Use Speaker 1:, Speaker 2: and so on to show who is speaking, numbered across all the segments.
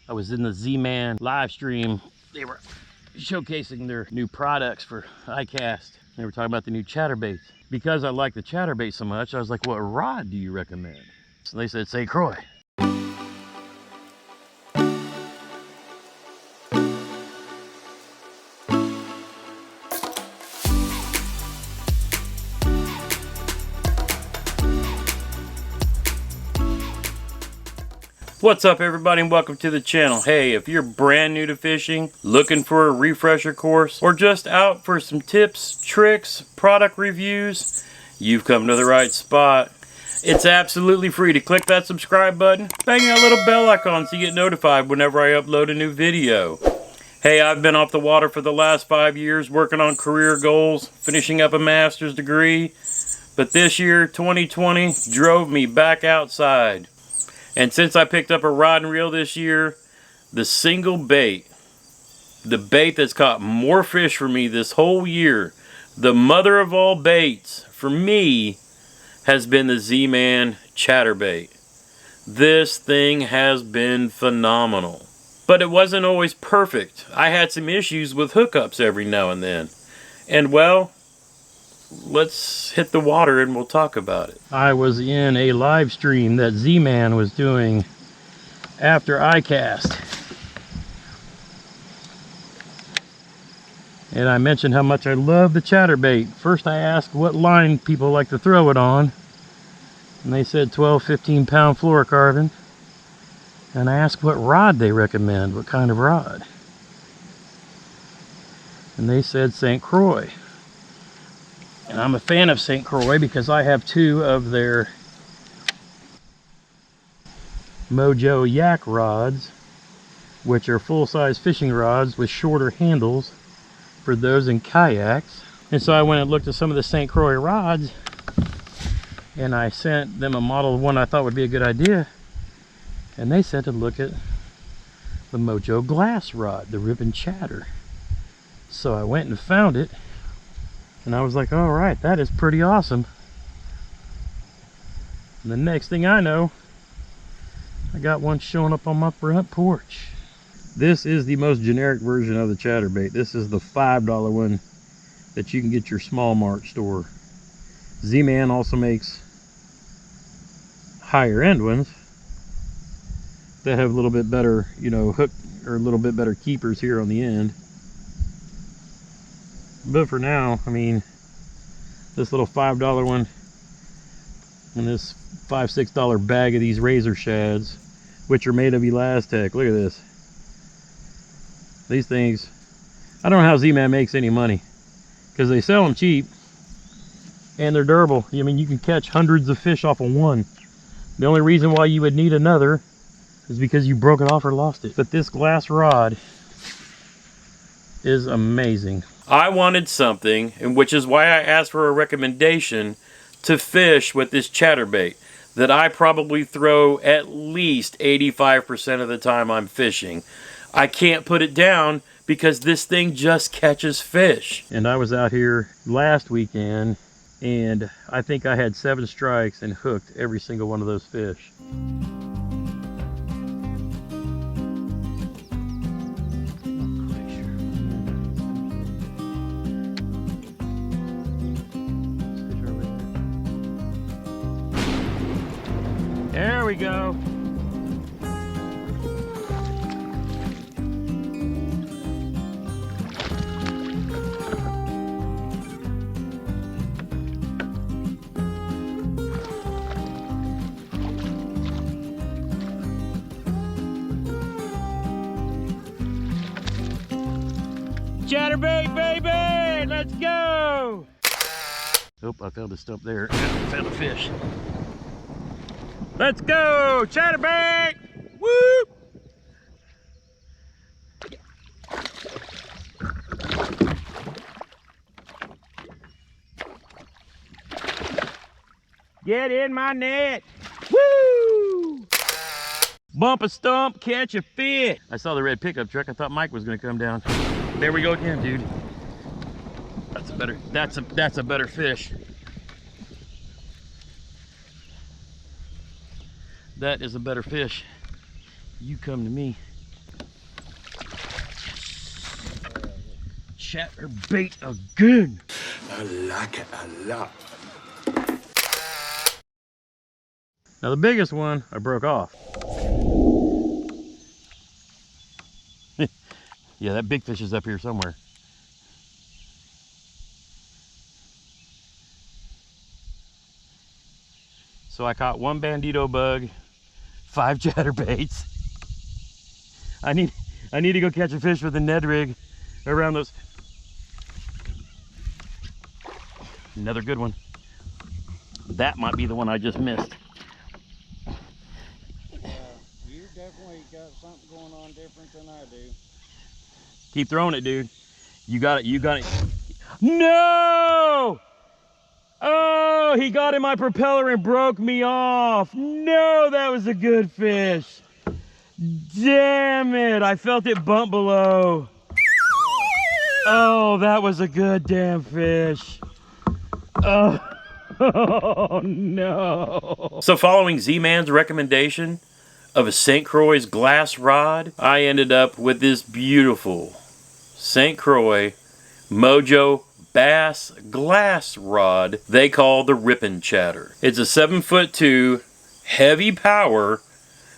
Speaker 1: I was in the Z-Man live stream. They were showcasing their new products for iCast. They were talking about the new chatterbaits. Because I like the chatterbait so much, I was like, what rod do you recommend? So they said, say Croix. What's up, everybody, and welcome to the channel. Hey, if you're brand new to fishing, looking for a refresher course, or just out for some tips, tricks, product reviews, you've come to the right spot. It's absolutely free to click that subscribe button, bang that little bell icon so you get notified whenever I upload a new video. Hey, I've been off the water for the last 5 years, working on career goals, finishing up a master's degree, but this year, 2020, drove me back outside. And since I picked up a rod and reel this year, the single bait, the bait that's caught more fish for me this whole year, the mother of all baits for me, has been the Z-Man Chatterbait. This thing has been phenomenal. But it wasn't always perfect. I had some issues with hookups every now and then. And well, let's hit the water and we'll talk about it. I was in a live stream that Z-Man was doing after iCast. And I mentioned how much I love the chatterbait. First I asked what line people like to throw it on. And they said 12, 15 pound fluorocarbon. And I asked what rod they recommend, what kind of rod. And they said St. Croix. And I'm a fan of St. Croix because I have 2 of their Mojo yak rods, which are full-size fishing rods with shorter handles for those in kayaks. And so I went and looked at some of the St. Croix rods, and I sent them a model of one I thought would be a good idea. And they said to look at the Mojo glass rod, the ribbon chatter. So I went and found it. And I was like, all right, that is pretty awesome. And the next thing I know, I got one showing up on my front porch. This is the most generic version of the chatterbait. This is the $5 one that you can get your small mart store. Z-Man also makes higher end ones that have a little bit better, you know, hook, or a little bit better keepers here on the end. But for now, I mean, this little $5 one and this $5, $6 bag of these razor shads, which are made of Elastec. Look at this. These things, I don't know how Z-Man makes any money, because they sell them cheap and they're durable. I mean, you can catch hundreds of fish off of one. The only reason why you would need another is because you broke it off or lost it. But this glass rod is amazing. I wanted something, and which is why I asked for a recommendation to fish with this chatterbait that I probably throw at least 85% of the time I'm fishing. I can't put it down because this thing just catches fish. And I was out here last weekend, and I think I had 7 strikes and hooked every single one of those fish. There we go. Chatterbait, baby! Let's go! Oh, I found a stump there. I found a fish. Let's go! Chatterbait! Woo! Get in my net! Woo! Bump a stump, catch a fish. I saw the red pickup truck. I thought Mike was gonna come down. There we go again, dude. That's a better fish. That is a better fish. You come to me. chatterbait again.
Speaker 2: I like it a lot.
Speaker 1: Now the biggest one I broke off. Yeah, that big fish is up here somewhere. So I caught one bandito bug, 5 chatterbaits. I need to go catch a fish with a Ned rig around those. Another good one. That might be the one I just missed.
Speaker 3: You definitely got something going on different than I do.
Speaker 1: Keep throwing it, dude. You got it, you got it. No! Oh, he got in my propeller and broke me off. No, that was a good fish. Damn it, I felt it bump below. Oh, that was a good damn fish. Oh, oh no. So following Z-Man's recommendation of a St. Croix's glass rod, I ended up with this beautiful St. Croix Mojo bass glass rod they call the Rippin' Chatter. It's a 7'2", heavy power,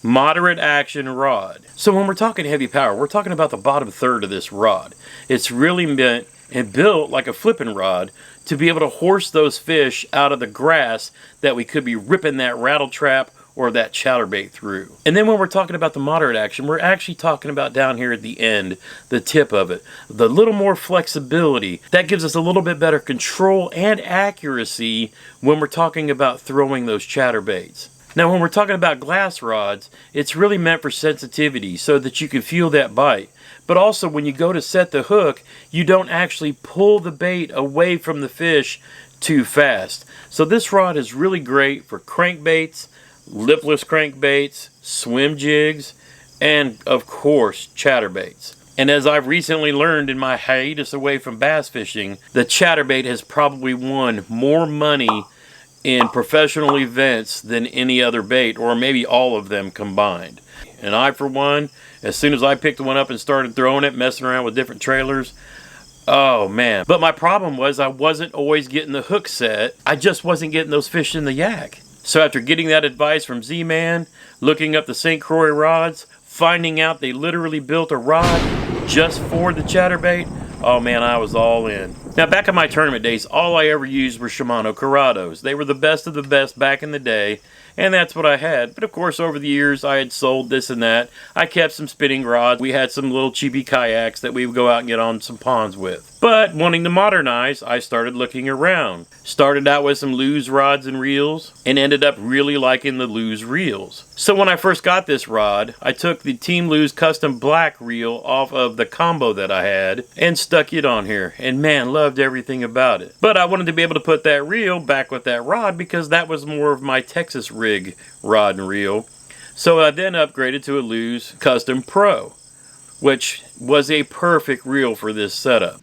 Speaker 1: moderate action rod. So when we're talking heavy power, we're talking about the bottom third of this rod. It's really meant and built like a flipping rod to be able to horse those fish out of the grass that we could be ripping that rattle trap or that chatterbait through. And then when we're talking about the moderate action, we're actually talking about down here at the end, the tip of it, the little more flexibility. That gives us a little bit better control and accuracy when we're talking about throwing those chatterbaits. Now when we're talking about glass rods, it's really meant for sensitivity so that you can feel that bite. But also when you go to set the hook, you don't actually pull the bait away from the fish too fast. So this rod is really great for crankbaits, lipless crankbaits, swim jigs, and of course chatterbaits. And as I've recently learned in my hiatus away from bass fishing, the chatterbait has probably won more money in professional events than any other bait, or maybe all of them combined. And I, for one, as soon as I picked one up and started throwing it, messing around with different trailers, oh man. But my problem was I wasn't always getting the hook set. I just wasn't getting those fish in the yak. So after getting that advice from Z-Man, looking up the St. Croix rods, finding out they literally built a rod just for the chatterbait, oh man, I was all in. Now back in my tournament days, all I ever used were Shimano Curados. They were the best of the best back in the day, and that's what I had. But of course, over the years, I had sold this and that. I kept some spinning rods. We had some little chibi kayaks that we would go out and get on some ponds with. But wanting to modernize, I started looking around. Started out with some Lew's rods and reels, and ended up really liking the Lew's reels. So when I first got this rod, I took the Team Lew's custom black reel off of the combo that I had, and stuck it on here. And man, loved everything about it. But I wanted to be able to put that reel back with that rod, because that was more of my Texas rig rod and reel. So I then upgraded to a Lew's Custom Pro, which was a perfect reel for this setup.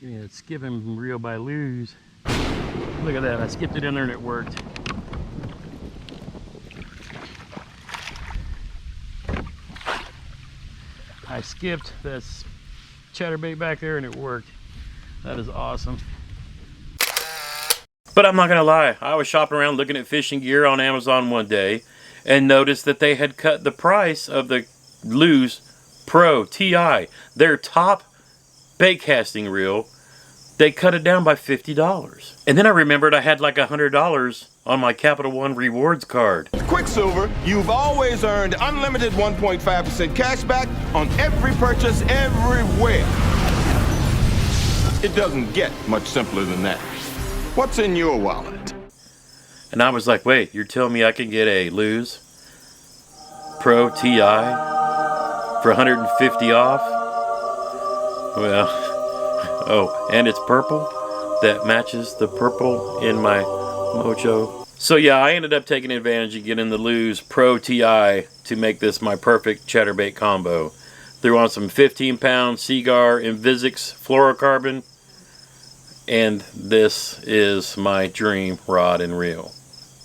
Speaker 1: Yeah, it's skipping reel by Lew's. Look at that, I skipped it in there and it worked. I skipped this chatterbait back there and it worked. That is awesome. But I'm not gonna lie, I was shopping around looking at fishing gear on Amazon one day and noticed that they had cut the price of the Lew's Pro TI, their top bait casting reel. They cut it down by $50. And then I remembered I had like $100 on my Capital One rewards card.
Speaker 2: Quicksilver, you've always earned unlimited 1.5% cash back on every purchase everywhere. It doesn't get much simpler than that. What's in your wallet?
Speaker 1: And I was like, wait, you're telling me I can get a Lew's Pro TI for $150 off? Well, oh, and it's purple. That matches the purple in my Mojo. So yeah, I ended up taking advantage of getting the Lew's Pro TI to make this my perfect chatterbait combo. Threw on some 15-pound Seagar Invisix fluorocarbon, and this is my dream rod and reel.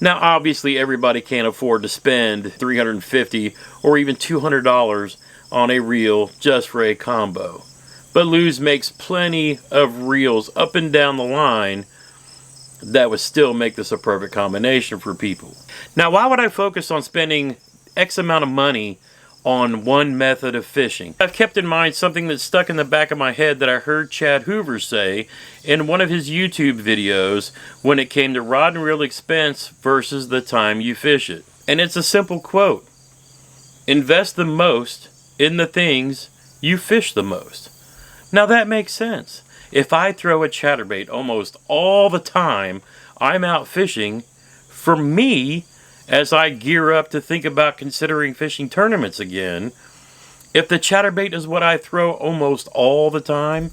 Speaker 1: Now obviously everybody can't afford to spend $350 or even $200 on a reel just for a combo. But Lew's makes plenty of reels up and down the line that would still make this a perfect combination for people. Now why would I focus on spending X amount of money on one method of fishing? I've kept in mind something that's stuck in the back of my head that I heard Chad Hoover say in one of his YouTube videos when it came to rod and reel expense versus the time you fish it. And it's a simple quote: invest the most in the things you fish the most. Now that makes sense. If I throw a chatterbait almost all the time I'm out fishing, for me, as I gear up to think about considering fishing tournaments again, if the chatterbait is what I throw almost all the time,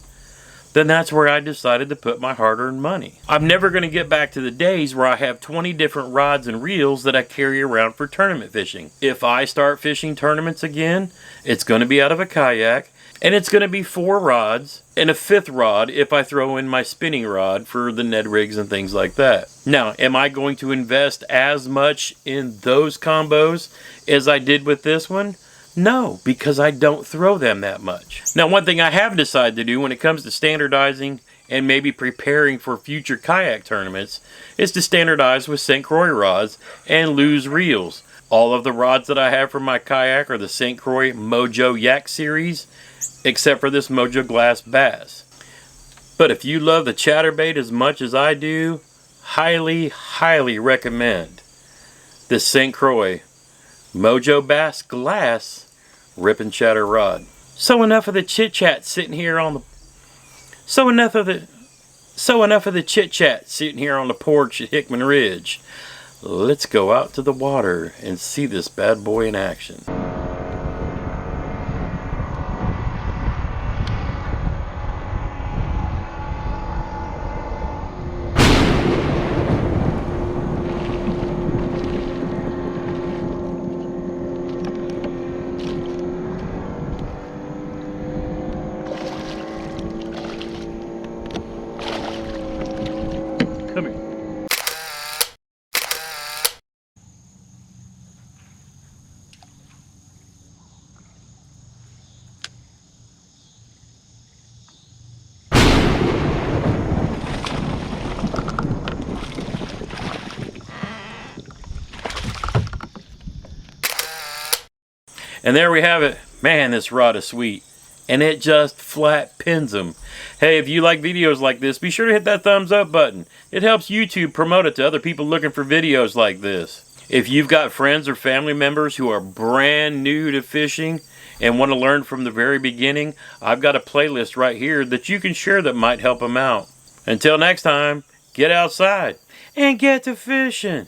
Speaker 1: then that's where I decided to put my hard-earned money. I'm never going to get back to the days where I have 20 different rods and reels that I carry around for tournament fishing. If I start fishing tournaments again, it's going to be out of a kayak, and it's going to be 4 rods and a 5th rod if I throw in my spinning rod for the Ned rigs and things like that. Now, am I going to invest as much in those combos as I did with this one? No, because I don't throw them that much. Now, one thing I have decided to do when it comes to standardizing and maybe preparing for future kayak tournaments is to standardize with St. Croix rods and Lew's reels. All of the rods that I have for my kayak are the St. Croix Mojo Yak series, except for this Mojo Glass Bass. But if you love the chatterbait as much as I do, highly recommend this St. Croix Mojo Bass Glass Rip and Chatter rod. So enough of the chit chat sitting here on the chit chat sitting here on the porch at Hickman Ridge. Let's go out to the water and see this bad boy in action. Come here. And there we have it. Man, this rod is sweet. And it just flat pins them. Hey, if you like videos like this, be sure to hit that thumbs up button. It helps YouTube promote it to other people looking for videos like this. If you've got friends or family members who are brand new to fishing and want to learn from the very beginning, I've got a playlist right here that you can share that might help them out. Until next time, get outside and get to fishing.